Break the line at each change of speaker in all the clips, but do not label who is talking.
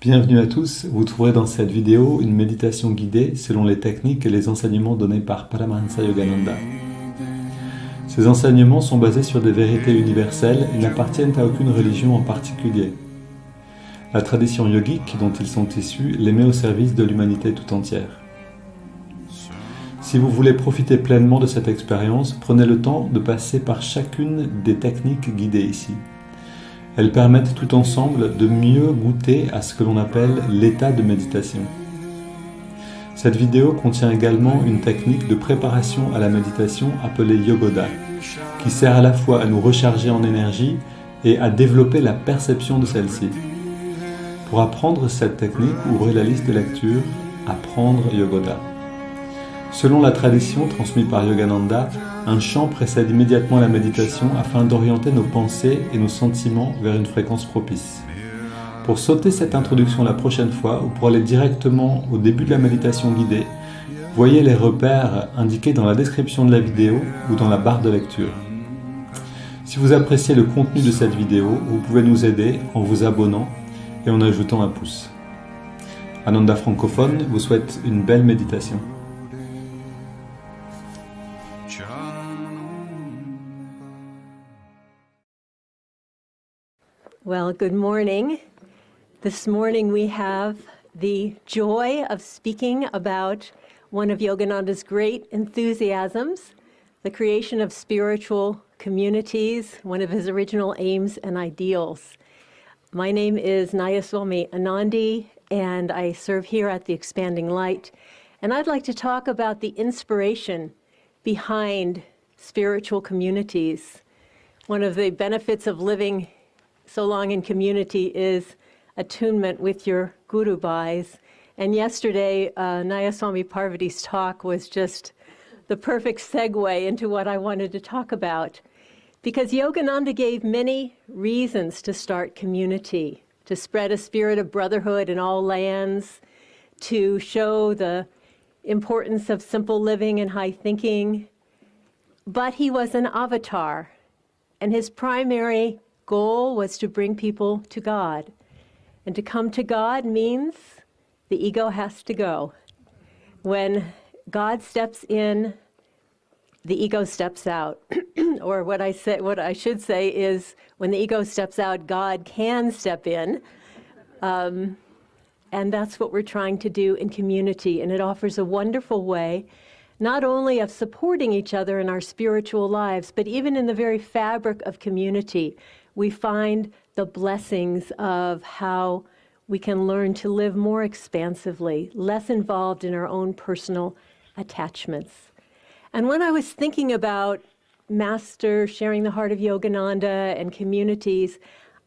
Bienvenue à tous, vous trouverez dans cette vidéo une méditation guidée selon les techniques et les enseignements donnés par Paramahansa Yogananda. Ces enseignements sont basés sur des vérités universelles et n'appartiennent à aucune religion en particulier. La tradition yogique dont ils sont issus les met au service de l'humanité tout entière. Si vous voulez profiter pleinement de cette expérience, prenez le temps de passer par chacune des techniques guidées ici. Elles permettent tout ensemble de mieux goûter à ce que l'on appelle l'état de méditation. Cette vidéo contient également une technique de préparation à la méditation appelée Yogoda, qui sert à la fois à nous recharger en énergie et à développer la perception de celle-ci. Pour apprendre cette technique, ouvrez la liste de lecture « Apprendre Yogoda ». Selon la tradition transmise par Yogananda, un chant précède immédiatement la méditation afin d'orienter nos pensées et nos sentiments vers une fréquence propice. Pour sauter cette introduction la prochaine fois ou pour aller directement au début de la méditation guidée, voyez les repères indiqués dans la description de la vidéo ou dans la barre de lecture. Si vous appréciez le contenu de cette vidéo, vous pouvez nous aider en vous abonnant et en ajoutant un pouce. Ananda francophone vous souhaite une belle méditation.
Well, good morning. This morning we have the joy of speaking about one of Yogananda's great enthusiasms, the creation of spiritual communities, one of his original aims and ideals. My name is Nayaswami Anandi, and I serve here at the Expanding Light. And I'd like to talk about the inspiration behind spiritual communities. One of the benefits of living so long in community is attunement with your Guru Bhais. And yesterday, Nayaswami Parvati's talk was just the perfect segue into what I wanted to talk about. Because Yogananda gave many reasons to start community, to spread a spirit of brotherhood in all lands, to show the importance of simple living and high thinking. But he was an avatar, and his primary goal was to bring people to God. And to come to God means the ego has to go. When God steps in, the ego steps out. Or what I should say is, when the ego steps out, God can step in. And that's what we're trying to do in community. And it offers a wonderful way, not only of supporting each other in our spiritual lives, but even in the very fabric of community, we find the blessings of how we can learn to live more expansively, less involved in our own personal attachments. And when I was thinking about Master sharing the heart of Yogananda and communities,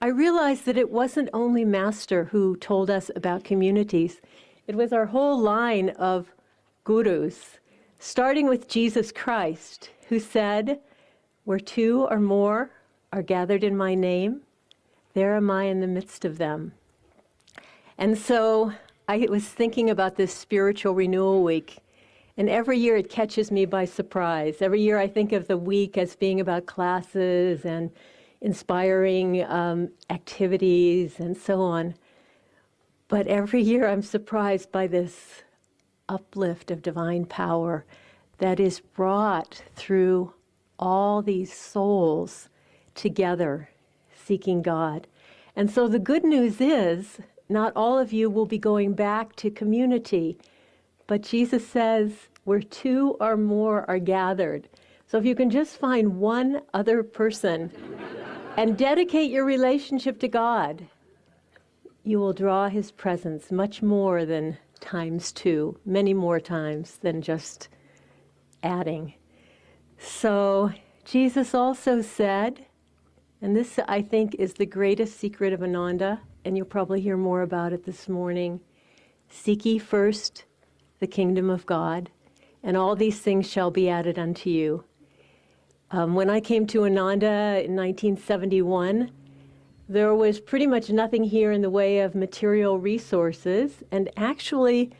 I realized that it wasn't only Master who told us about communities. It was our whole line of gurus, starting with Jesus Christ, who said, "Where two or more are gathered in my name, there am I in the midst of them." And so I was thinking about this spiritual renewal week, and every year it catches me by surprise. Every year I think of the week as being about classes and inspiring activities and so on. But every year I'm surprised by this uplift of divine power that is brought through all these souls together seeking God. And so the good news is, not all of you will be going back to community, but Jesus says, where two or more are gathered. So if you can just find one other person and dedicate your relationship to God, you will draw his presence much more than times two, many more times than just adding. So Jesus also said, and this, I think, is the greatest secret of Ananda, and you'll probably hear more about it this morning. Seek ye first the kingdom of God, and all these things shall be added unto you. When I came to Ananda in 1971, there was pretty much nothing here in the way of material resources, and actually,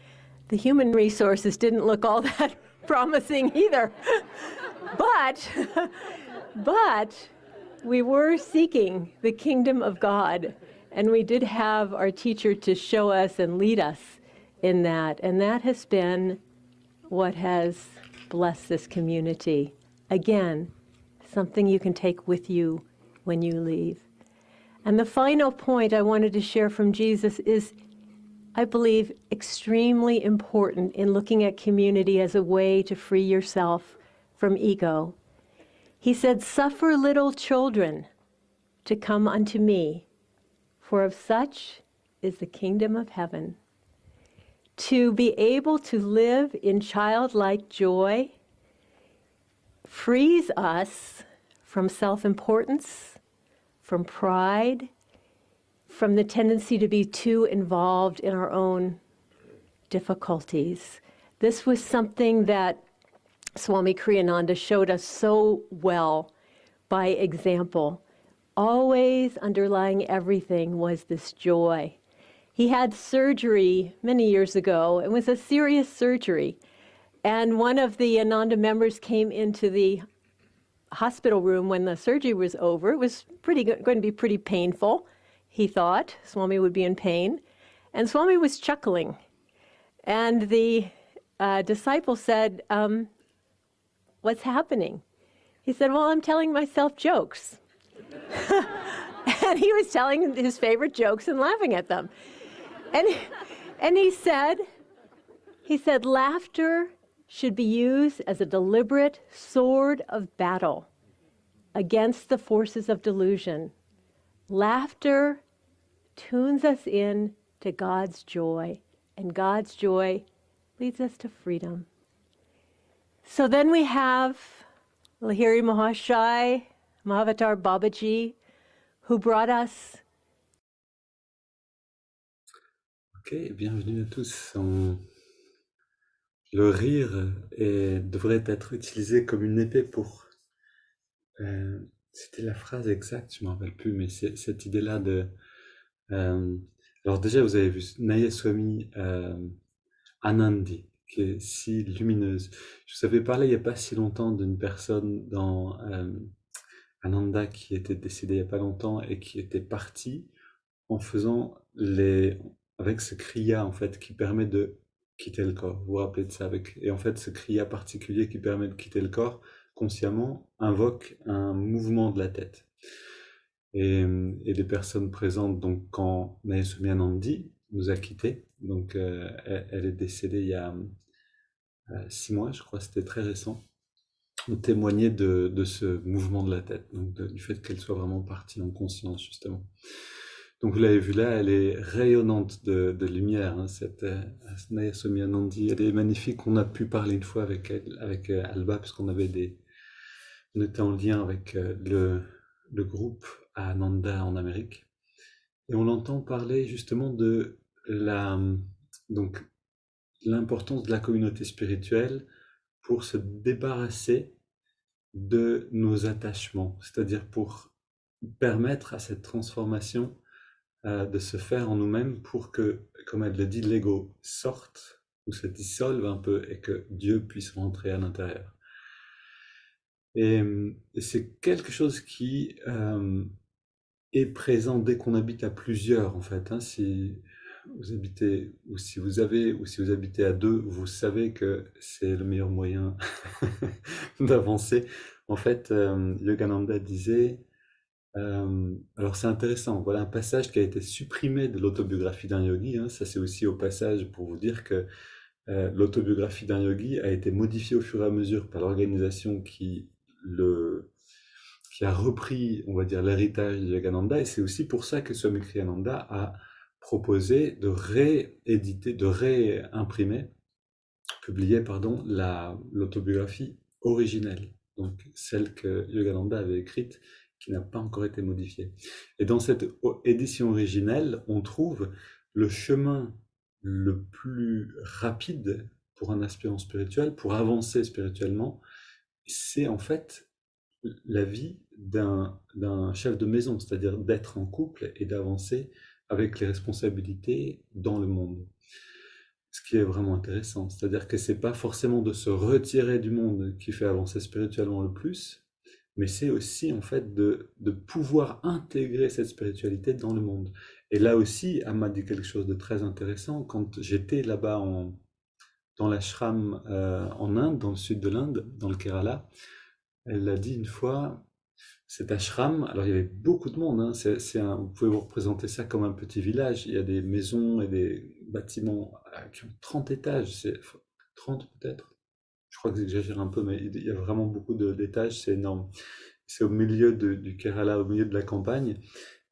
the human resources didn't look all that promising either. But we were seeking the kingdom of God, And we did have our teacher to show us and lead us in that. And that has been what has blessed this community. Again, something you can take with you when you leave. And the final point I wanted to share from Jesus is, I believe, extremely important in looking at community as a way to free yourself from ego. He said, "Suffer little children to come unto me, for of such is the kingdom of heaven." To be able to live in childlike joy frees us from self-importance, from pride, from the tendency to be too involved in our own difficulties. This was something that Swami Kriyananda showed us so well by example. Always underlying everything was this joy. He had surgery many years ago. It was a serious surgery. And one of the Ananda members came into the hospital room when the surgery was over. It was going to be pretty painful, he thought. Swami would be in pain. And Swami was chuckling. And the disciple said, "What's happening?" He said, "Well, I'm telling myself jokes." And he was telling his favorite jokes and laughing at them. And he said, laughter should be used as a deliberate sword of battle against the forces of delusion. Laughter tunes us in to God's joy, and God's joy leads us to freedom. So then we have Lahiri Mahashai, Mahavatar Babaji, who brought us.
Ok, bienvenue à tous. Le rire devrait être utilisé comme une épée pour... c'était la phrase exacte, je ne m'en rappelle plus, mais c'est cette idée-là de... alors déjà, vous avez vu Nayaswami Anandi, qui est si lumineuse. Je vous avais parlé il n'y a pas si longtemps d'une personne dans Ananda qui était décédée il n'y a pas longtemps et qui était partie en faisant avec ce kriya en fait qui permet de quitter le corps. Vous vous rappelez de ça et en fait ce kriya particulier qui permet de quitter le corps consciemment invoque un mouvement de la tête. Et les personnes présentes, donc quand Nayaswami Anandi nous a quittés, donc elle est décédée il y a 6 mois, je crois, c'était très récent, ont témoigné de ce mouvement de la tête, donc du fait qu'elle soit vraiment partie en conscience justement. Donc vous l'avez vu là, elle est rayonnante de lumière, hein, cette Nayaswami Anandi. Elle est magnifique. On a pu parler une fois avec elle, avec Alba, parce qu'on avait on était en lien avec le groupe à Ananda en Amérique. Et on l'entend parler justement de donc l'importance de la communauté spirituelle pour se débarrasser de nos attachements, c'est-à-dire pour permettre à cette transformation de se faire en nous-mêmes pour que, comme elle le dit, l'ego sorte ou se dissolve un peu et que Dieu puisse rentrer à l'intérieur. Et c'est quelque chose qui est présent dès qu'on habite à plusieurs, en fait. Hein. Si vous habitez, ou si vous habitez à deux, vous savez que c'est le meilleur moyen d'avancer. En fait, Yogananda disait... alors c'est intéressant, voilà un passage qui a été supprimé de l'autobiographie d'un yogi, hein. Ça c'est aussi au passage pour vous dire que l'autobiographie d'un yogi a été modifiée au fur et à mesure par l'organisation qui a repris, on va dire, l'héritage de Yogananda, et c'est aussi pour ça que Swami Kriyananda a proposé de rééditer, de réimprimer, publier, pardon, l'autobiographie originelle, donc celle que Yogananda avait écrite, qui n'a pas encore été modifiée. Et dans cette édition originelle, on trouve le chemin le plus rapide pour un aspirant spirituel, pour avancer spirituellement, c'est en fait la vie d'un chef de maison, c'est-à-dire d'être en couple et d'avancer avec les responsabilités dans le monde. Ce qui est vraiment intéressant, c'est-à-dire que c'est pas forcément de se retirer du monde qui fait avancer spirituellement le plus, mais c'est aussi en fait de pouvoir intégrer cette spiritualité dans le monde. Et là aussi, Amma dit quelque chose de très intéressant. Quand j'étais là-bas dans l'ashram en Inde, dans le sud de l'Inde, dans le Kerala, elle l'a dit une fois, cet ashram, alors il y avait beaucoup de monde, hein, vous pouvez vous représenter ça comme un petit village, il y a des maisons et des bâtiments qui ont 30 étages, 30 peut-être, je crois que j'exagère un peu, mais il y a vraiment beaucoup d'étages, c'est énorme. C'est au milieu du Kerala, au milieu de la campagne.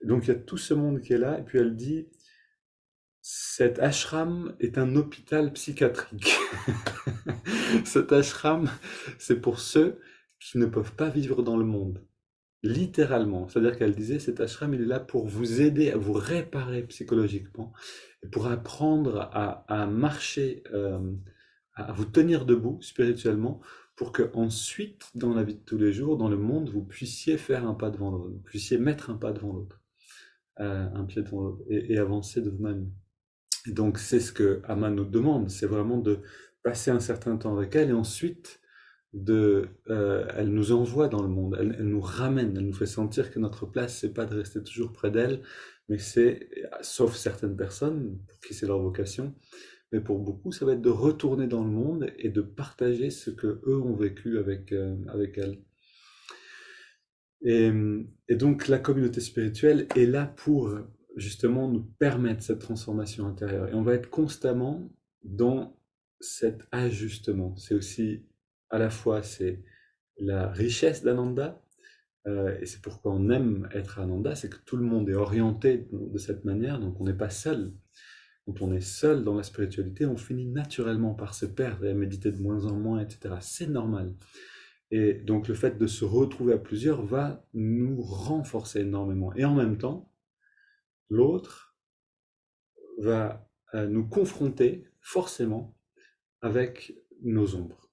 Donc il y a tout ce monde qui est là, et puis elle dit, cet ashram est un hôpital psychiatrique. Cet ashram, c'est pour ceux qui ne peuvent pas vivre dans le monde. Littéralement. C'est-à-dire qu'elle disait, cet ashram, il est là pour vous aider à vous réparer psychologiquement, et pour apprendre à marcher, à vous tenir debout spirituellement, pour que ensuite, dans la vie de tous les jours, dans le monde, vous puissiez faire un pas devant l'autre, vous puissiez mettre un pas devant l'autre, un pied devant l'autre, et avancer de vous-même. Et donc, c'est ce que Amma nous demande, c'est vraiment de passer un certain temps avec elle, et ensuite, elle nous envoie dans le monde, elle nous ramène, elle nous fait sentir que notre place, c'est pas de rester toujours près d'elle, mais c'est, sauf certaines personnes, pour qui c'est leur vocation, mais pour beaucoup, ça va être de retourner dans le monde et de partager ce que eux ont vécu avec elle. Et, et donc, la communauté spirituelle est là pour justement nous permettre cette transformation intérieure. Et on va être constamment dans cet ajustement. C'est aussi, à la fois, c'est la richesse d'Ananda, et c'est pourquoi on aime être à Ananda, c'est que tout le monde est orienté de cette manière, donc on n'est pas seul. Quand on est seul dans la spiritualité, on finit naturellement par se perdre et à méditer de moins en moins, etc. C'est normal. Et donc le fait de se retrouver à plusieurs va nous renforcer énormément. Et en même temps, l'autre va nous confronter forcément avec nos ombres.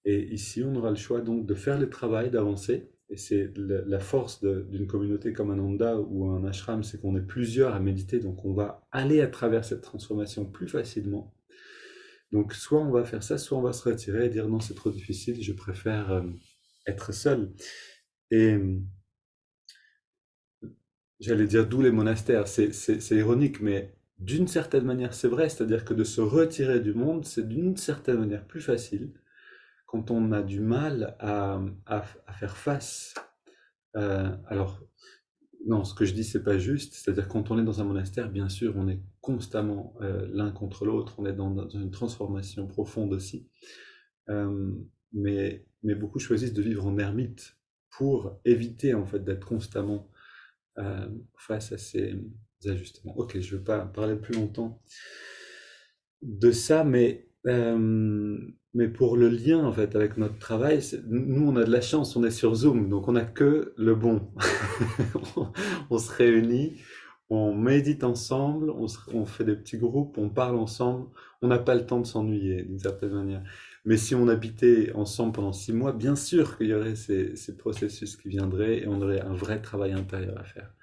Et ici, on aura le choix donc de faire le travail, d'avancer. Et c'est la force d'une communauté comme un Ananda ou un ashram, c'est qu'on est plusieurs à méditer, donc on va aller à travers cette transformation plus facilement. Donc soit on va faire ça, soit on va se retirer et dire non, c'est trop difficile, je préfère être seul. Et j'allais dire d'où les monastères, c'est ironique, mais d'une certaine manière c'est vrai, c'est-à-dire que de se retirer du monde, c'est d'une certaine manière plus facile quand on a du mal à faire face. Alors, non, ce que je dis, c'est pas juste. C'est-à-dire quand on est dans un monastère, bien sûr, on est constamment l'un contre l'autre. On est dans une transformation profonde aussi. Euh, mais beaucoup choisissent de vivre en ermite pour éviter en fait d'être constamment face à ces ajustements. Ok, je ne veux pas parler plus longtemps de ça, mais pour le lien en fait avec notre travail, nous on a de la chance, on est sur Zoom, donc on n'a que le bon. On se réunit, on médite ensemble, on fait des petits groupes, on parle ensemble, on n'a pas le temps de s'ennuyer d'une certaine manière. Mais si on habitait ensemble pendant 6 mois, bien sûr qu'il y aurait ces processus qui viendraient et on aurait un vrai travail intérieur à faire.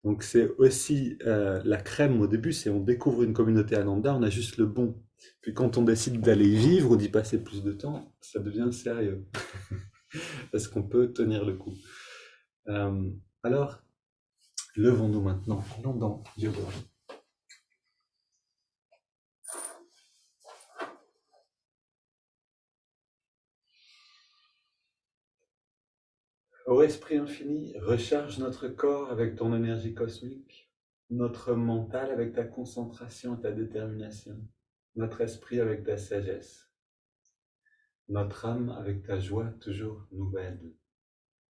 Donc c'est aussi la crème au début, c'est on découvre une communauté Ananda, on a juste le bon. Puis quand on décide d'aller y vivre ou d'y passer plus de temps, ça devient sérieux. Parce qu'on peut tenir le coup. Alors, levons-nous maintenant, allons dans yoga. Ô Esprit infini, recharge notre corps avec ton énergie cosmique, notre mental avec ta concentration et ta détermination, notre esprit avec ta sagesse, notre âme avec ta joie toujours nouvelle.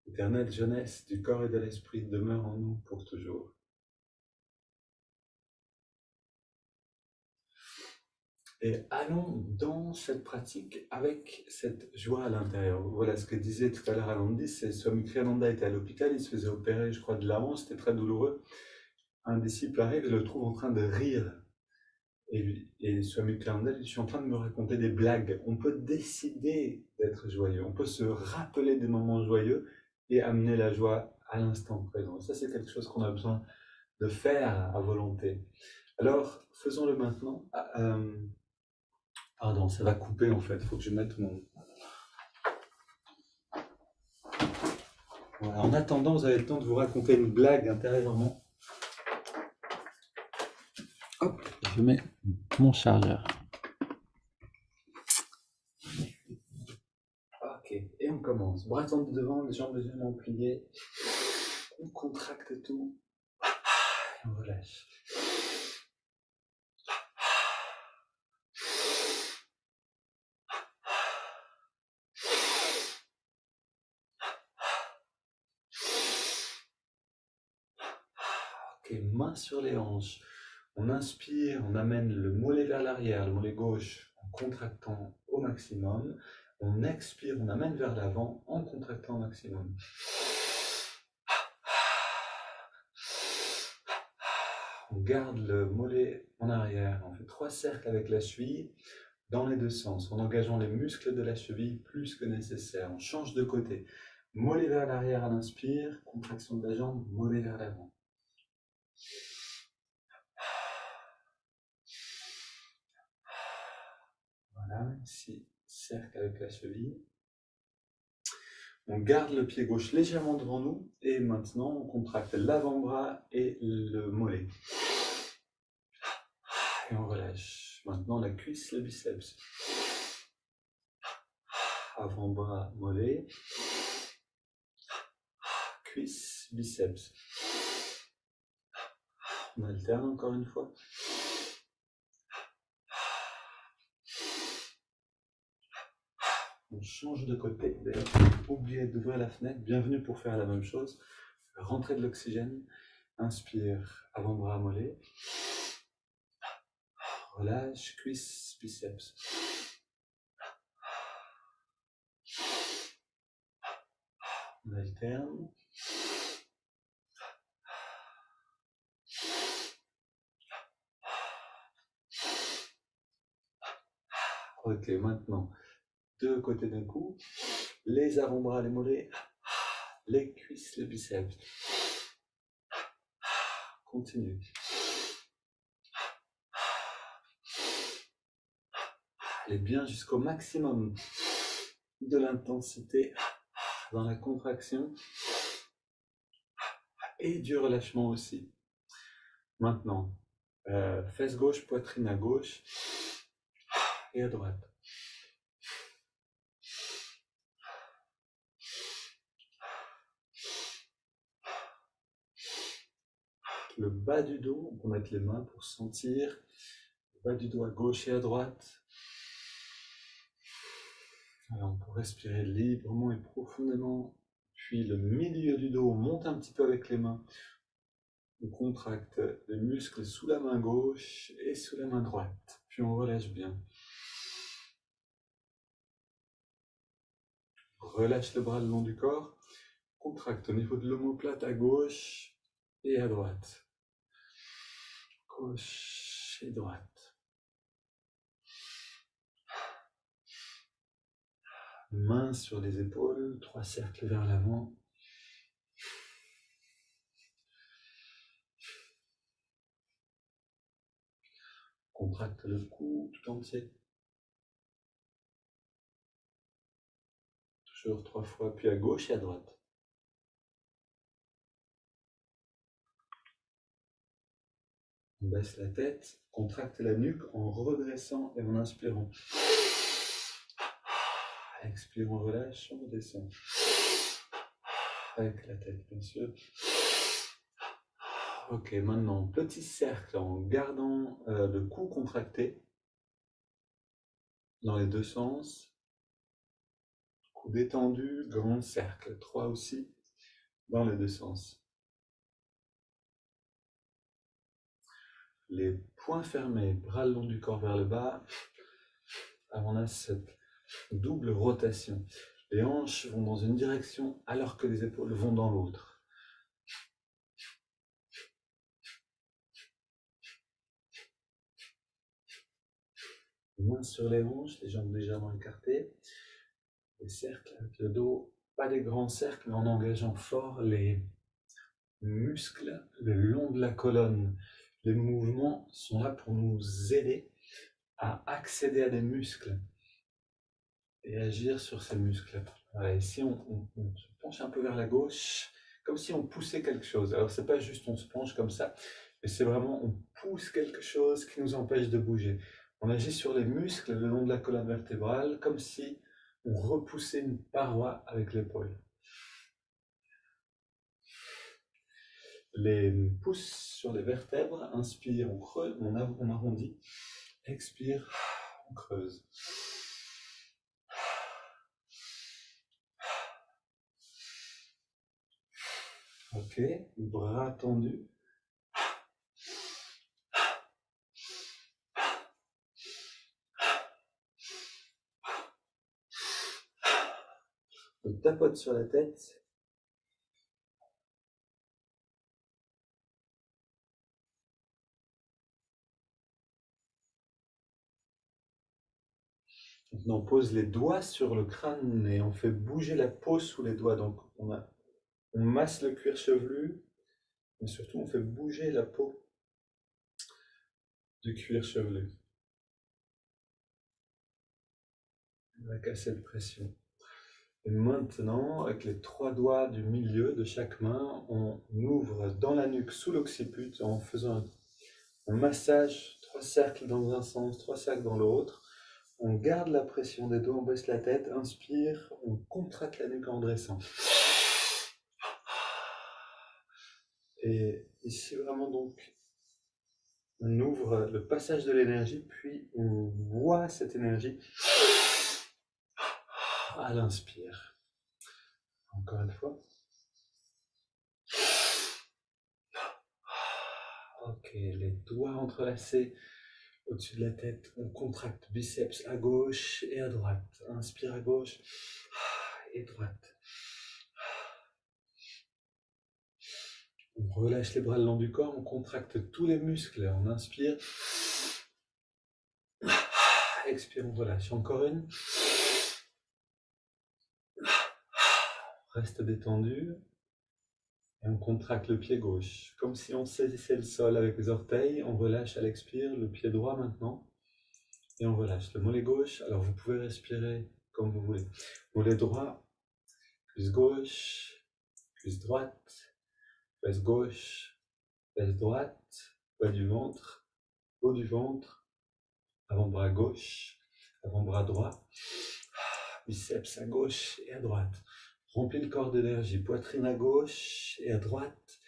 Éternelle jeunesse du corps et de l'esprit, demeure en nous pour toujours. Et allons dans cette pratique avec cette joie à l'intérieur. Voilà ce que disait tout à l'heure Anandi, c'est Swami Kriyananda était à l'hôpital, il se faisait opérer, je crois, de la hanche, c'était très douloureux. Un disciple arrive et le trouve en train de rire. Et Swami Kriyananda dit, je suis en train de me raconter des blagues. On peut décider d'être joyeux, on peut se rappeler des moments joyeux et amener la joie à l'instant présent. Ça, c'est quelque chose qu'on a besoin de faire à volonté. Alors, faisons-le maintenant. Pardon, ça va couper en fait, il faut que je mette mon... Voilà. En attendant, vous avez le temps de vous raconter une blague intérieurement. Hop, je mets mon chargeur. Ok, et on commence. Bras tendus devant, les jambes légèrement pliées. On contracte tout. Et on relâche. Ok, main sur les hanches. On inspire, on amène le mollet vers l'arrière, le mollet gauche en contractant au maximum. On expire, on amène vers l'avant en contractant au maximum. On garde le mollet en arrière. On fait 3 cercles avec la cheville dans les deux sens, en engageant les muscles de la cheville plus que nécessaire. On change de côté. Mollet vers l'arrière à l'inspire, contraction de la jambe, mollet vers l'avant. Voilà, ici, cercle avec la cheville. On garde le pied gauche légèrement devant nous et maintenant on contracte l'avant-bras et le mollet. Et on relâche. Maintenant la cuisse, le biceps. Avant-bras, mollet. Cuisse, biceps. On alterne encore une fois. On change de côté. D'ailleurs, oubliez d'ouvrir la fenêtre. Bienvenue pour faire la même chose. Rentrée de l'oxygène. Inspire, avant-bras, mollet. Relâche, cuisse, biceps. On alterne. Ok, maintenant, deux côtés d'un coup. Les avant-bras, les mollets. Les cuisses, les biceps. Continue. Allez bien jusqu'au maximum de l'intensité dans la contraction et du relâchement aussi. Maintenant, fesse gauche, poitrine à gauche et à droite. Le bas du dos, on peut mettre les mains pour sentir le bas du dos à gauche et à droite. Alors on peut respirer librement et profondément. Puis le milieu du dos, on monte un petit peu avec les mains. On contracte les muscles sous la main gauche et sous la main droite. Puis on relâche bien. Relâche le bras le long du corps. Contracte au niveau de l'omoplate à gauche et à droite. Gauche et droite. Mains sur les épaules, 3 cercles vers l'avant. Contracte le cou tout entier. Toujours 3 fois, puis à gauche et à droite. On baisse la tête, contracte la nuque en redressant et en inspirant. Expire, on relâche, on redescend. Avec la tête, bien sûr. Ok, maintenant, petit cercle en gardant le cou contracté dans les deux sens. Cou détendu, grand cercle, 3 aussi, dans les deux sens. Les poings fermés, bras le long du corps vers le bas. On a cette double rotation. Les hanches vont dans une direction alors que les épaules vont dans l'autre. Mains sur les hanches, les jambes légèrement écartées. Les cercles avec le dos, pas des grands cercles, mais en engageant fort les muscles le long de la colonne. Les mouvements sont là pour nous aider à accéder à des muscles et agir sur ces muscles. Voilà, ici, on se penche un peu vers la gauche, comme si on poussait quelque chose. Alors c'est pas juste on se penche comme ça, mais c'est vraiment on pousse quelque chose qui nous empêche de bouger. On agit sur les muscles le long de la colonne vertébrale, comme si on repoussait une paroi avec l'épaule. Les pouces sur les vertèbres, inspire, on creuse, on arrondit, expire, on creuse. Ok, bras tendus. On tapote sur la tête. Maintenant, on pose les doigts sur le crâne et on fait bouger la peau sous les doigts. Donc, on masse le cuir chevelu, mais surtout, on fait bouger la peau du cuir chevelu. Avec assez de pression. Et maintenant, avec les 3 doigts du milieu de chaque main, on ouvre dans la nuque sous l'occiput en faisant un massage, 3 cercles dans un sens, 3 cercles dans l'autre. On garde la pression des doigts, on baisse la tête, inspire, on contracte la nuque en dressant. Et ici vraiment donc, on ouvre le passage de l'énergie, puis on voit cette énergie à l'inspire. Encore une fois. Ok, les doigts entrelacés au-dessus de la tête, on contracte biceps à gauche et à droite. Inspire à gauche et droite. On relâche les bras le long du corps, on contracte tous les muscles. On inspire. Expire, on relâche. Encore une. Reste détendu. Et on contracte le pied gauche. Comme si on saisissait le sol avec les orteils. On relâche à l'expire le pied droit maintenant. Et on relâche le mollet gauche. Alors vous pouvez respirer comme vous voulez. Mollet droit, cuisse gauche, cuisse droite, fesse gauche, fesse droite, bas du ventre, haut du ventre, avant-bras gauche, avant-bras droit, biceps à gauche et à droite. Remplis le corps d'énergie, poitrine à gauche et à droite,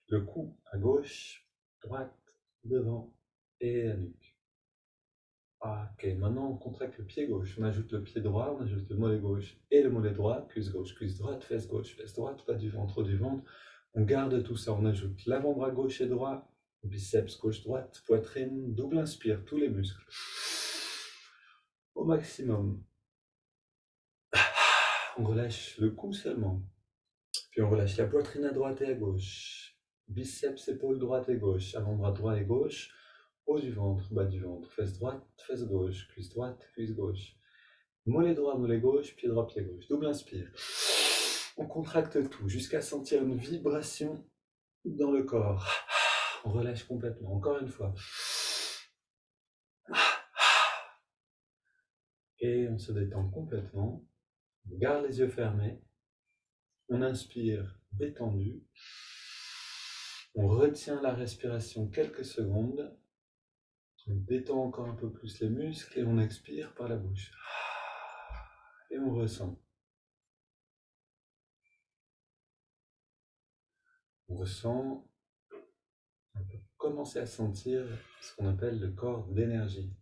le cou à gauche, droite, devant et la nuque. Ok, maintenant on contracte le pied gauche, on ajoute le pied droit, on ajoute le mollet gauche et le mollet droit, cuisse droite, fesse droite, pas du ventre, haut du ventre. On garde tout ça, on ajoute l'avant-bras gauche et droit, biceps gauche-droite, poitrine, double inspire, tous les muscles. Au maximum. On relâche le cou seulement. Puis on relâche la poitrine à droite et à gauche. Biceps, épaules droite et gauche, avant-bras droit et gauche. Haut du ventre, bas du ventre, fesse droite, fesse gauche, cuisse droite, cuisse gauche. Mollet droit, mollet gauche, pied droit, pied gauche. Double inspire. On contracte tout jusqu'à sentir une vibration dans le corps. On relâche complètement. Encore une fois. Et on se détend complètement. On garde les yeux fermés. On inspire détendu. On retient la respiration quelques secondes. On détend encore un peu plus les muscles et on expire par la bouche. Et on ressent. On ressent, on peut commencer à sentir ce qu'on appelle le corps d'énergie.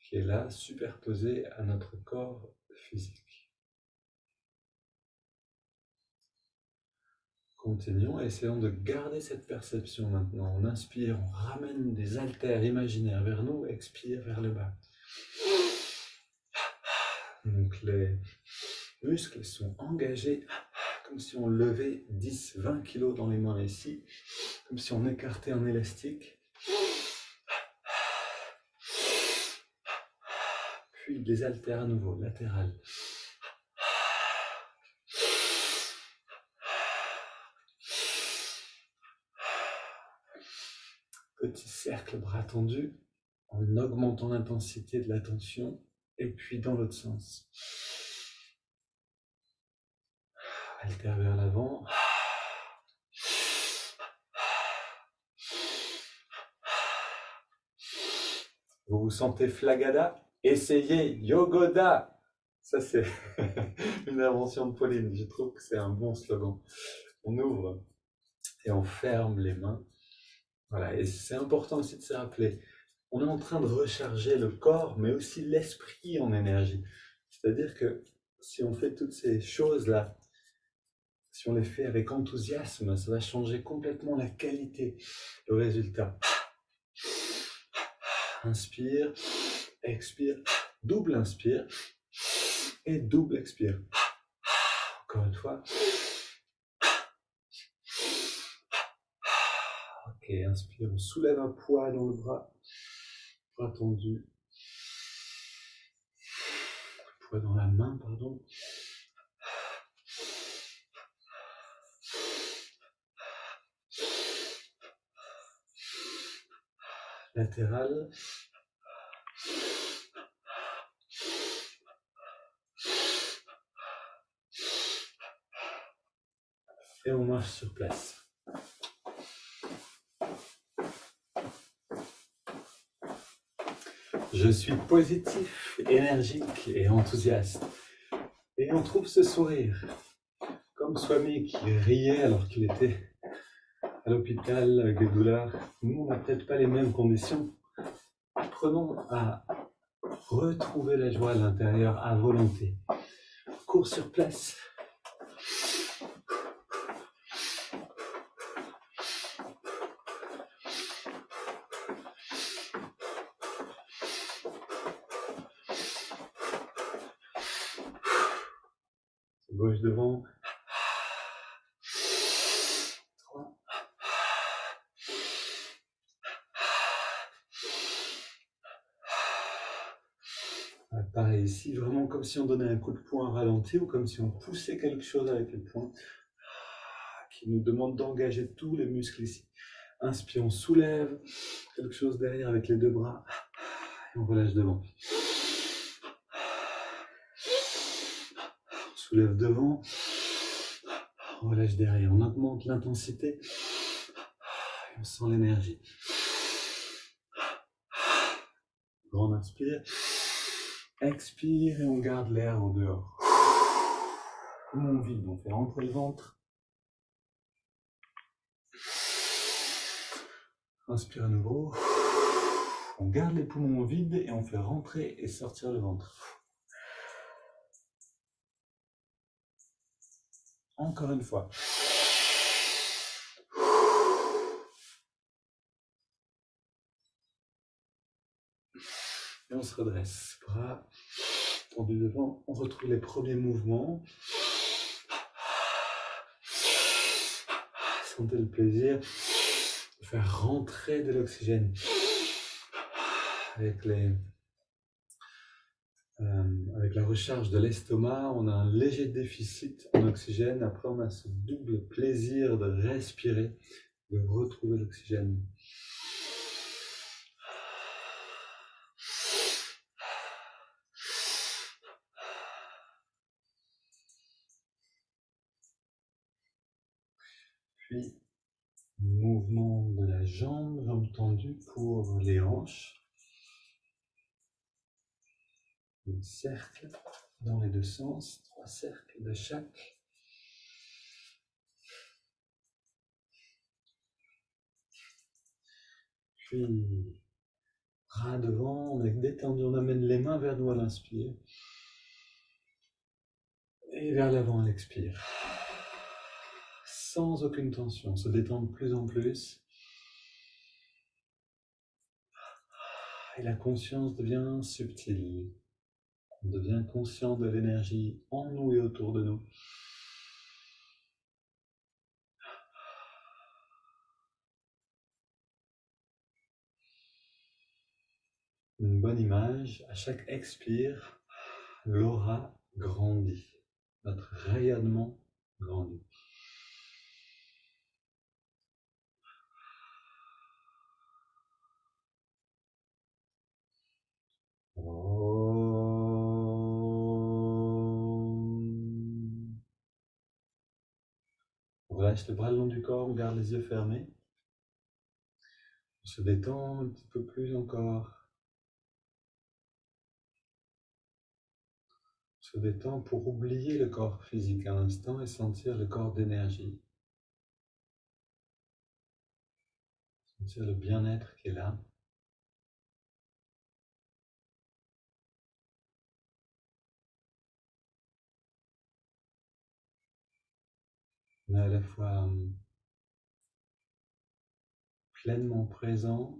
Qui est là, superposé à notre corps physique. Continuons et essayons de garder cette perception maintenant. On inspire, on ramène des haltères imaginaires vers nous, expire vers le bas. Donc les muscles sont engagés comme si on levait 10-20 kg dans les mains ici, comme si on écartait un élastique. Puis des haltères à nouveau, latérales. Petit cercle bras tendu, en augmentant l'intensité de la tension. Et puis dans l'autre sens. Altère vers l'avant. Vous vous sentez Flagada? Essayez Yogoda! Ça, c'est une invention de Pauline. Je trouve que c'est un bon slogan. On ouvre et on ferme les mains. Voilà. Et c'est important aussi de se rappeler. On est en train de recharger le corps, mais aussi l'esprit en énergie. C'est-à-dire que si on fait toutes ces choses-là, si on les fait avec enthousiasme, ça va changer complètement la qualité, le résultat. Inspire, expire, double inspire et double expire. Encore une fois. Ok, inspire, on soulève un poids dans le bras tendu. Poids dans la main, pardon. Latéral. Et on marche sur place. Je suis positif, énergique et enthousiaste. Et on trouve ce sourire. Comme Swami qui riait alors qu'il était à l'hôpital avec des douleurs. Nous, on n'a peut-être pas les mêmes conditions. Apprenons à retrouver la joie à l'intérieur à volonté. Cours sur place. Gauche devant. 3. Pareil ici, vraiment comme si on donnait un coup de poing ralenti ou comme si on poussait quelque chose avec le poing qui nous demande d'engager tous les muscles ici. Inspire, on soulève quelque chose derrière avec les deux bras et on relâche devant. On soulève devant, on relâche derrière, on augmente l'intensité et on sent l'énergie. Grand inspire, expire et on garde l'air au dehors. On vide, on fait rentrer le ventre. Inspire à nouveau. On garde les poumons vides et on fait rentrer et sortir le ventre. Encore une fois. Et on se redresse. Bras tendus devant. On retrouve les premiers mouvements. Sentez le plaisir de faire rentrer de l'oxygène. Avec la recharge de l'estomac, on a un léger déficit en oxygène. Après, on a ce double plaisir de respirer, de retrouver l'oxygène. Puis, mouvement de la jambe, jambe tendue pour les hanches. Un cercle dans les deux sens, 3 cercles de chaque. Puis, bras devant, on est détendu, on amène les mains vers nous à l'inspire. Et vers l'avant à l'expire. Sans aucune tension, se détend de plus en plus. Et la conscience devient subtile. On devient conscient de l'énergie en nous et autour de nous. Une bonne image, à chaque expire, l'aura grandit. Notre rayonnement grandit. Oh. relâche les bras le long du corps, on garde les yeux fermés. On se détend un petit peu plus encore. On se détend pour oublier le corps physique un instant et sentir le corps d'énergie. Sentir le bien-être qui est là. On est à la fois pleinement présent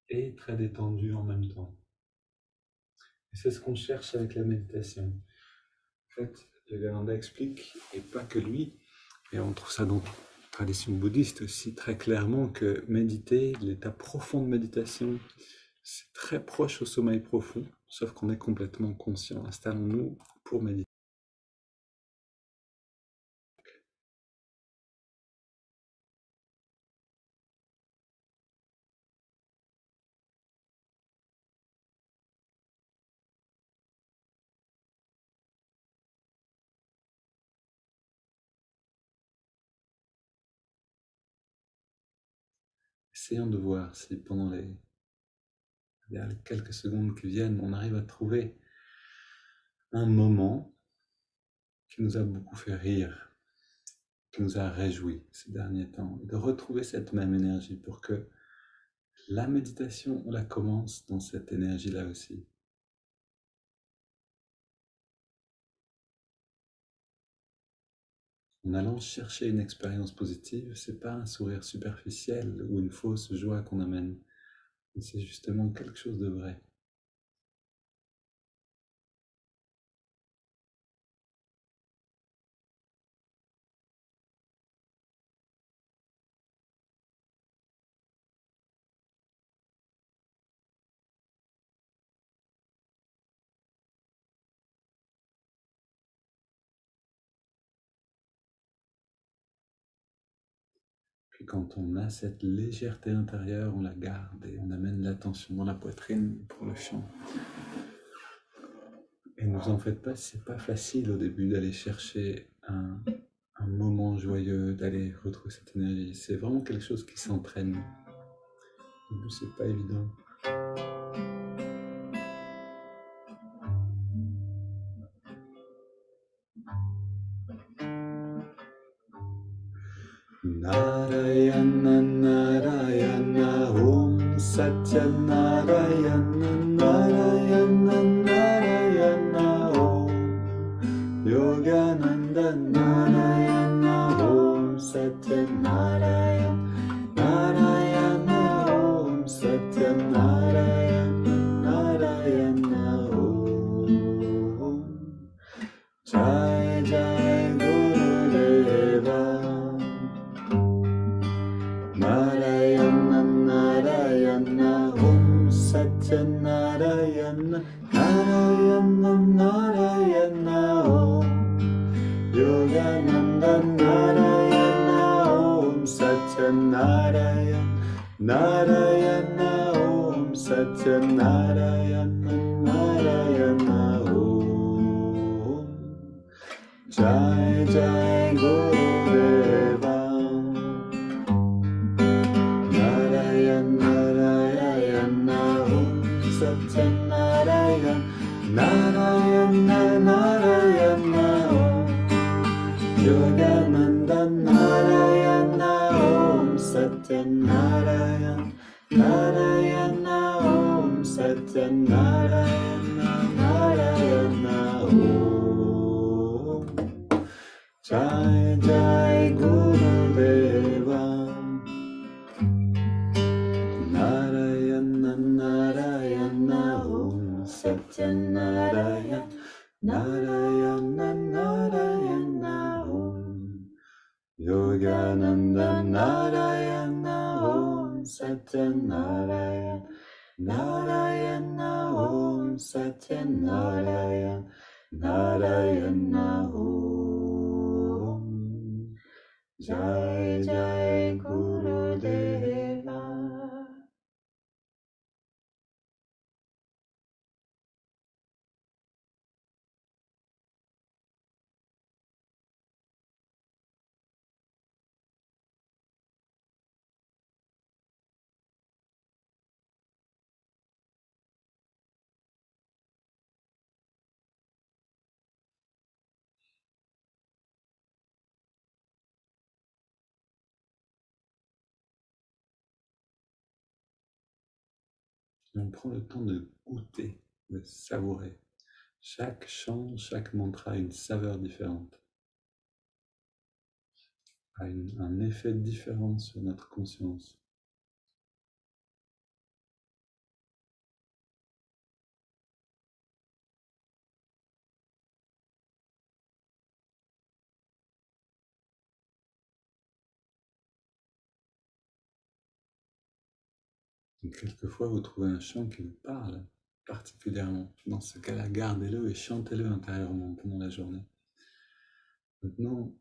et très détendu en même temps. Et c'est ce qu'on cherche avec la méditation. En fait, Yogananda explique, et pas que lui, et on trouve ça dans la tradition bouddhiste aussi très clairement, que méditer, l'état profond de méditation, c'est très proche au sommeil profond, sauf qu'on est complètement conscient. Installons-nous pour méditer. Essayons de voir si pendant les quelques secondes qui viennent, on arrive à trouver un moment qui nous a beaucoup fait rire, qui nous a réjouis ces derniers temps, et de retrouver cette même énergie pour que la méditation, on la commence dans cette énergie-là aussi. En allant chercher une expérience positive, c'est pas un sourire superficiel ou une fausse joie qu'on amène, c'est justement quelque chose de vrai. Puis quand on a cette légèreté intérieure, on la garde et on amène l'attention dans la poitrine pour le chant. Et ne vous en faites pas, c'est pas facile au début d'aller chercher un moment joyeux, d'aller retrouver cette énergie. C'est vraiment quelque chose qui s'entraîne. Au début, c'est pas évident. Narayana Narayana Om Satya Narayana Narayana Narayana Om Yogananda Narayana Om Satya Narayana Narayana Om Satya Narayana Narayana Om Jai Jai Gurudeva Narayana Narayana Om Satya Narayana Narayana Narayana Om Yogananda Narayana Om Satya Narayana Narayana Om Satya Narayana Narayana Om Jai Jai Gurudeva Satya Narayana Narayana Narayana Om Yogananda Narayana Om Satya Narayana Narayana Om Satya Narayana Narayana Om Jai Jai Gurudeva Narayana Narayana Om Satya Narayana Narayana Narayana Om Yogananda Narayana Om Satya Narayana Narayana Om Satya Narayana Narayana Om Jai Jai Gurudeva. Et on prend le temps de goûter, de savourer. Chaque chant, chaque mantra a une saveur différente, a un effet différent sur notre conscience. Donc, quelquefois, vous trouvez un chant qui vous parle particulièrement. Dans ce cas-là, gardez-le et chantez-le intérieurement pendant la journée. Maintenant,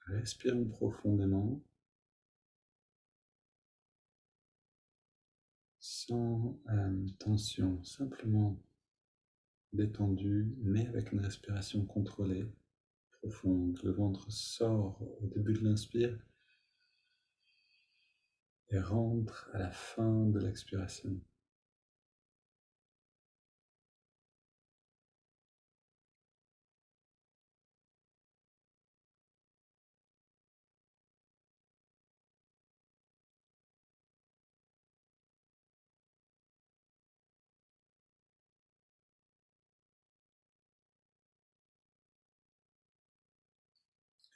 respirons profondément, sans tension, simplement détendu, mais avec une respiration contrôlée, profonde. Le ventre sort au début de l'inspire et rentre à la fin de l'expiration.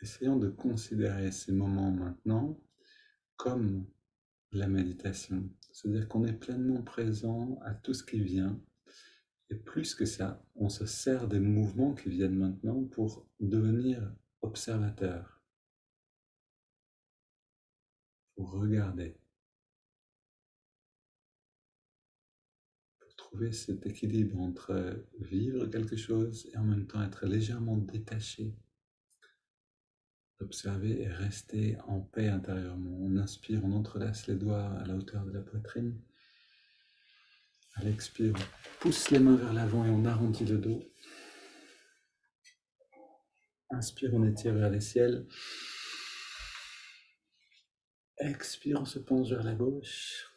Essayons de considérer ces moments maintenant comme la méditation. C'est-à-dire qu'on est pleinement présent à tout ce qui vient. Et plus que ça, on se sert des mouvements qui viennent maintenant pour devenir observateur, pour regarder, pour trouver cet équilibre entre vivre quelque chose et en même temps être légèrement détaché, observer et rester en paix intérieurement. On inspire, on entrelace les doigts à la hauteur de la poitrine. À l'expire, on pousse les mains vers l'avant et on arrondit le dos. Inspire, on étire vers les ciels. Expire, on se penche vers la gauche.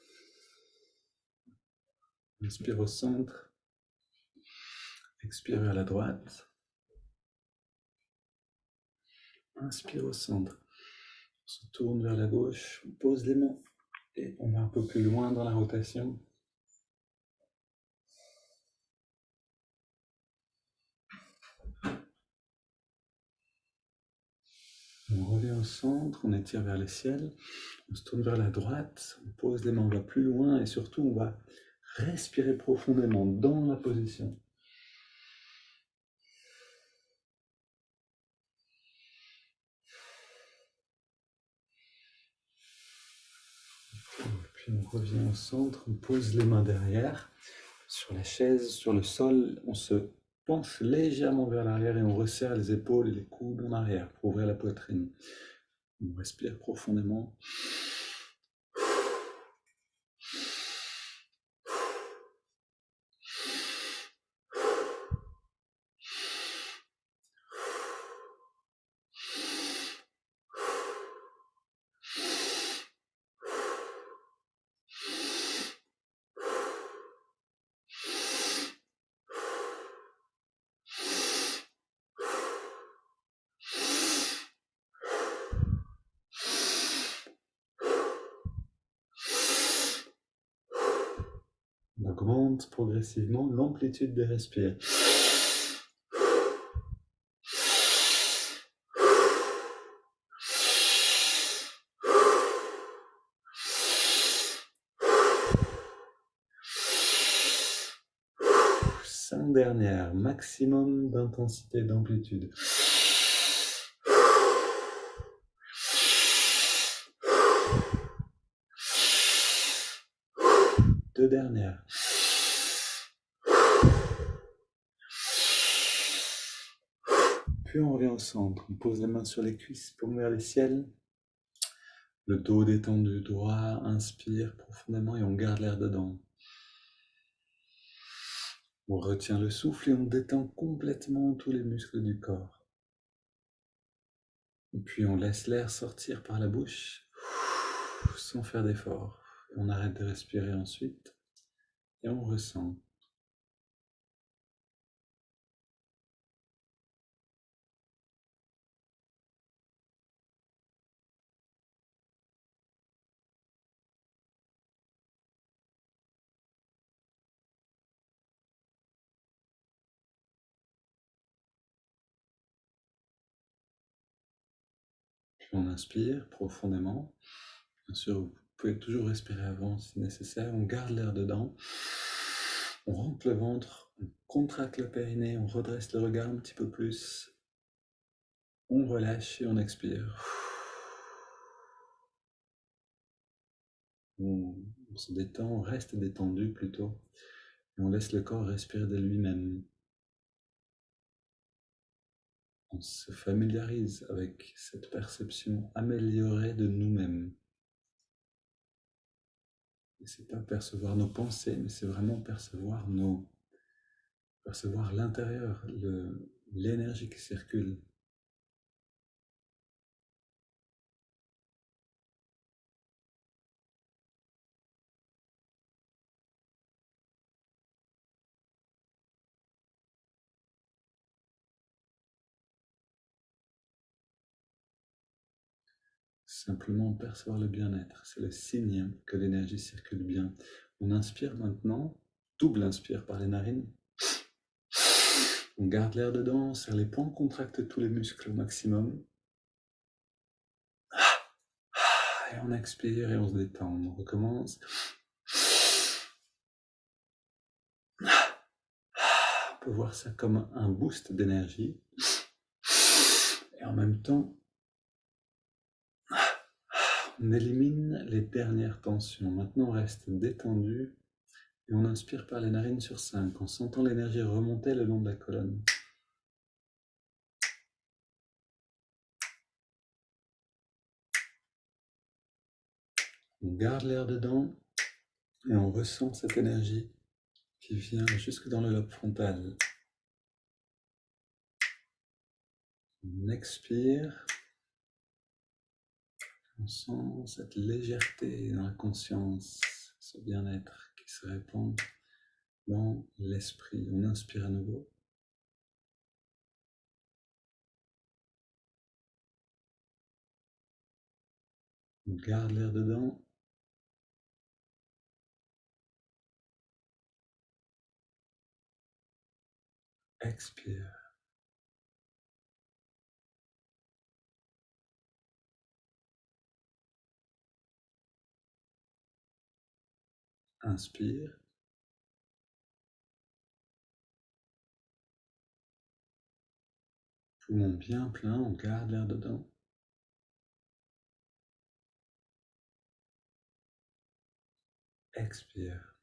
Inspire au centre. Expire vers la droite. Inspire au centre. On se tourne vers la gauche. On pose les mains et on va un peu plus loin dans la rotation. On revient au centre, on étire vers le ciel, on se tourne vers la droite, on pose les mains, on va plus loin et surtout on va respirer profondément dans la position. Puis on revient au centre, on pose les mains derrière, sur la chaise, sur le sol, on se penche légèrement vers l'arrière et on resserre les épaules et les coudes en arrière pour ouvrir la poitrine. On respire profondément. On augmente progressivement l'amplitude des respires. Cinq dernières, maximum d'intensité, d'amplitude. Deux dernières. Puis on revient au centre, on pose les mains sur les cuisses, paume vers le ciel. Le dos détendu, droit, inspire profondément et on garde l'air dedans. On retient le souffle et on détend complètement tous les muscles du corps. Et puis on laisse l'air sortir par la bouche sans faire d'effort. On arrête de respirer ensuite et on ressent. Puis on inspire profondément. Bien sûr, vous pouvez toujours respirer avant si nécessaire. On garde l'air dedans. On rentre le ventre, on contracte le périnée, on redresse le regard un petit peu plus. On relâche et on expire. On se détend, on reste détendu plutôt. Et on laisse le corps respirer de lui-même. On se familiarise avec cette perception améliorée de nous-mêmes. Et c'est pas percevoir nos pensées, mais c'est vraiment percevoir l'intérieur, l'énergie qui circule. Simplement percevoir le bien-être, c'est le signe que l'énergie circule bien. On inspire maintenant, double inspire par les narines. On garde l'air dedans, on serre les poings, on contracte tous les muscles au maximum. Et on expire et on se détend, on recommence. On peut voir ça comme un boost d'énergie. Et en même temps, on élimine les dernières tensions. Maintenant, on reste détendu et on inspire par les narines sur 5 en sentant l'énergie remonter le long de la colonne. On garde l'air dedans et on ressent cette énergie qui vient jusque dans le lobe frontal. On expire. On sent cette légèreté dans la conscience, ce bien-être qui se répand dans l'esprit. On inspire à nouveau. On garde l'air dedans. Expire. Inspire. Poumon bien plein, on garde l'air dedans. Expire.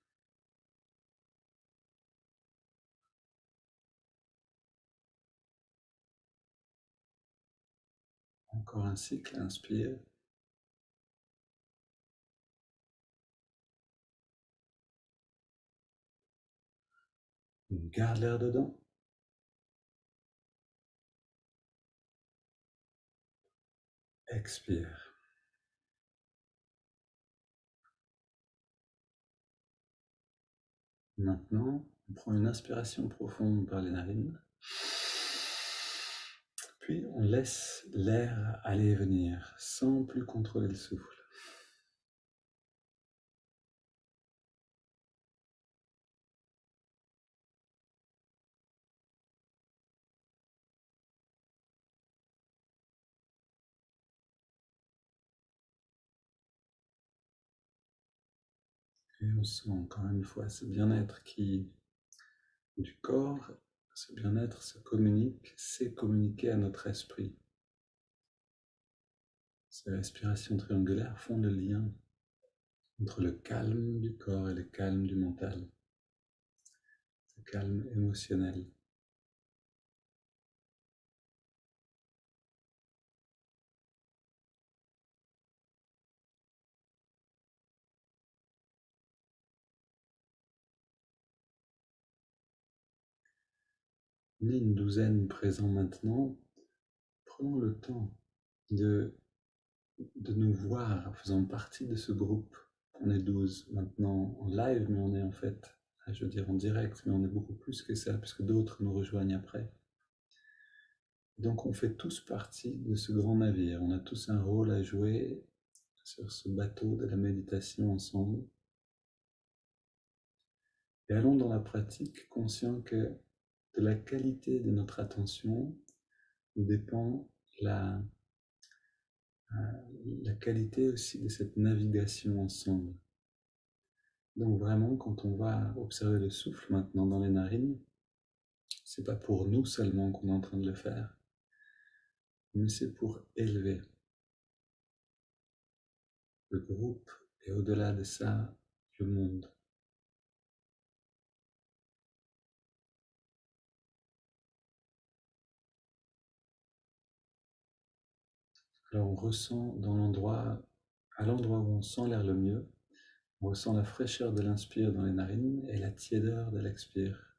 Encore un cycle, inspire. On garde l'air dedans. Expire. Maintenant, on prend une inspiration profonde par les narines. Puis on laisse l'air aller et venir sans plus contrôler le souffle. Et on sent encore une fois ce bien-être du corps, ce bien-être se communique, c'est communiqué à notre esprit. Ces respirations triangulaires font le lien entre le calme du corps et le calme du mental, le calme émotionnel. On est une douzaine présents maintenant. Prenons le temps de nous voir faisant partie de ce groupe. On est 12 maintenant en live, mais on est en fait, je veux dire en direct, mais on est beaucoup plus que ça, puisque d'autres nous rejoignent après. Donc on fait tous partie de ce grand navire, on a tous un rôle à jouer sur ce bateau de la méditation ensemble. Et allons dans la pratique conscient que de la qualité de notre attention dépend la qualité aussi de cette navigation ensemble. Donc vraiment, quand on va observer le souffle maintenant dans les narines, c'est pas pour nous seulement qu'on est en train de le faire, mais c'est pour élever le groupe et au-delà de ça, le monde. Alors on ressent à l'endroit où on sent l'air le mieux, on ressent la fraîcheur de l'inspire dans les narines et la tiédeur de l'expire.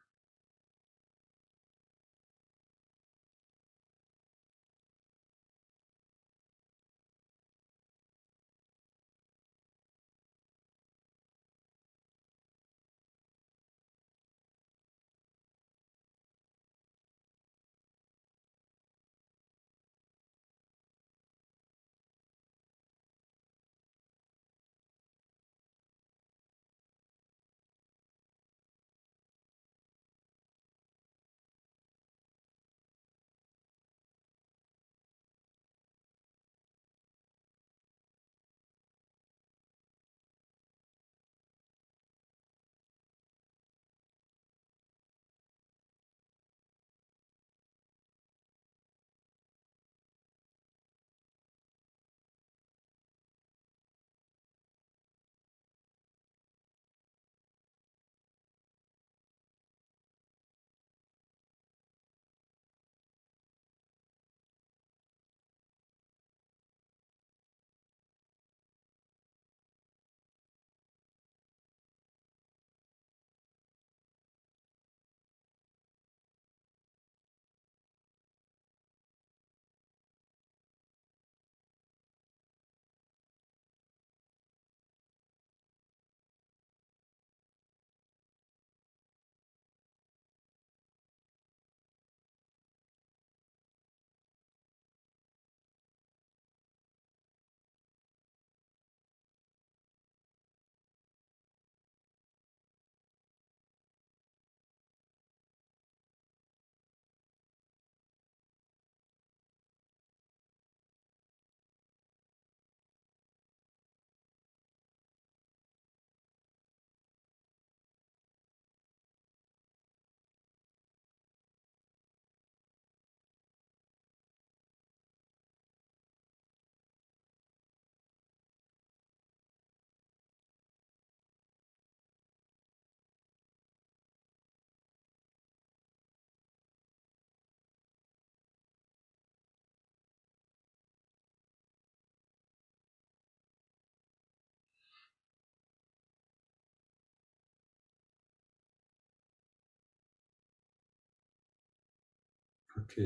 Ok,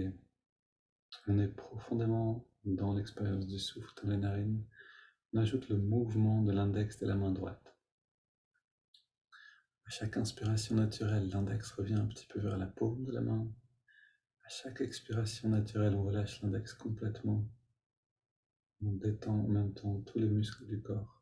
on est profondément dans l'expérience du souffle dans les narines. On ajoute le mouvement de l'index de la main droite. À chaque inspiration naturelle, l'index revient un petit peu vers la paume de la main. À chaque expiration naturelle, on relâche l'index complètement. On détend en même temps tous les muscles du corps.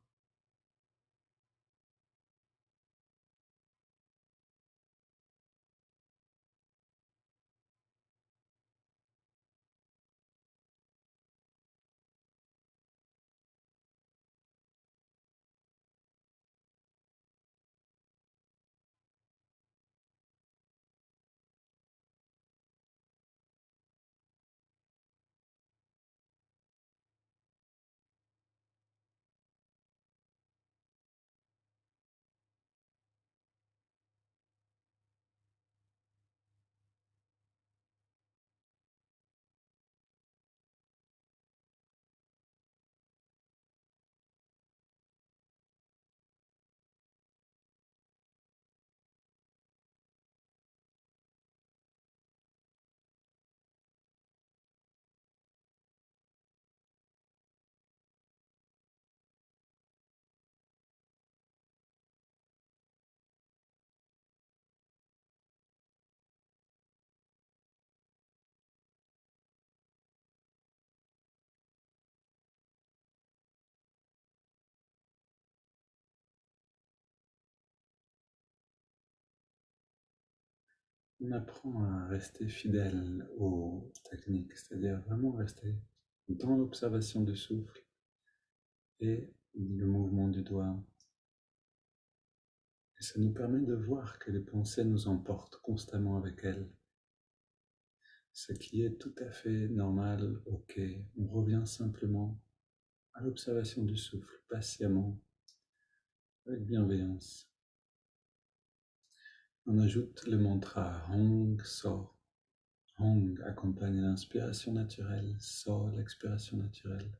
On apprend à rester fidèle aux techniques, c'est-à-dire vraiment rester dans l'observation du souffle et le mouvement du doigt. Et ça nous permet de voir que les pensées nous emportent constamment avec elles. Ce qui est tout à fait normal, ok. On revient simplement à l'observation du souffle, patiemment, avec bienveillance. On ajoute le mantra Hong So. Hong accompagne l'inspiration naturelle, So l'expiration naturelle.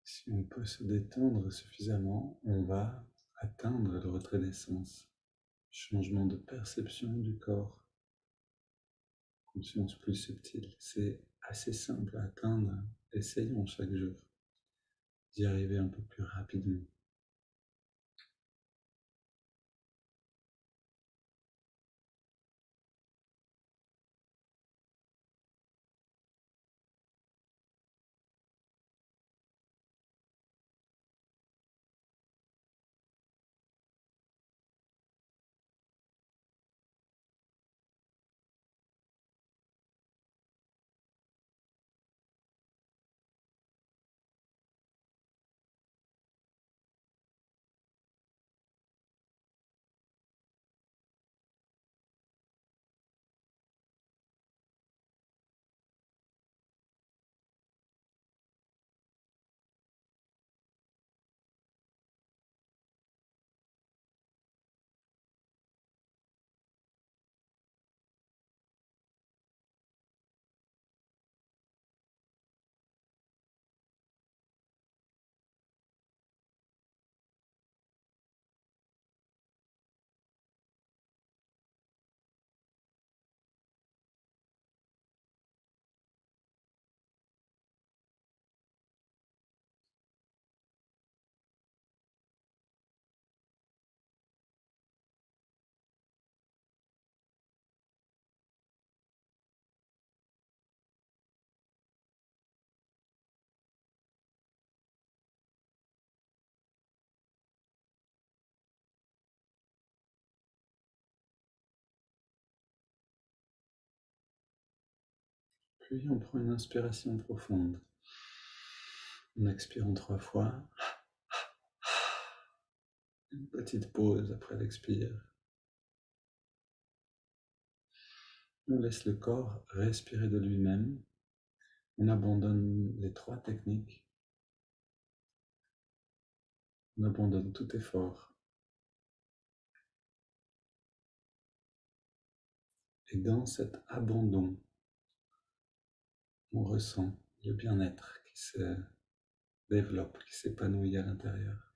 Si on peut se détendre suffisamment, on va atteindre le retrait d'essence. Changement de perception du corps, conscience plus subtile. C'est assez simple à atteindre. Essayons chaque jour d'y arriver un peu plus rapidement. Puis on prend une inspiration profonde. On expire en 3 fois. Une petite pause après l'expire. On laisse le corps respirer de lui-même. On abandonne les 3 techniques. On abandonne tout effort. Et dans cet abandon, on ressent le bien-être qui se développe, qui s'épanouit à l'intérieur.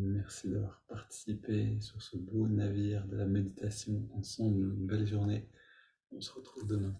Merci d'avoir participé sur ce beau navire de la méditation ensemble. Une belle journée. On se retrouve demain.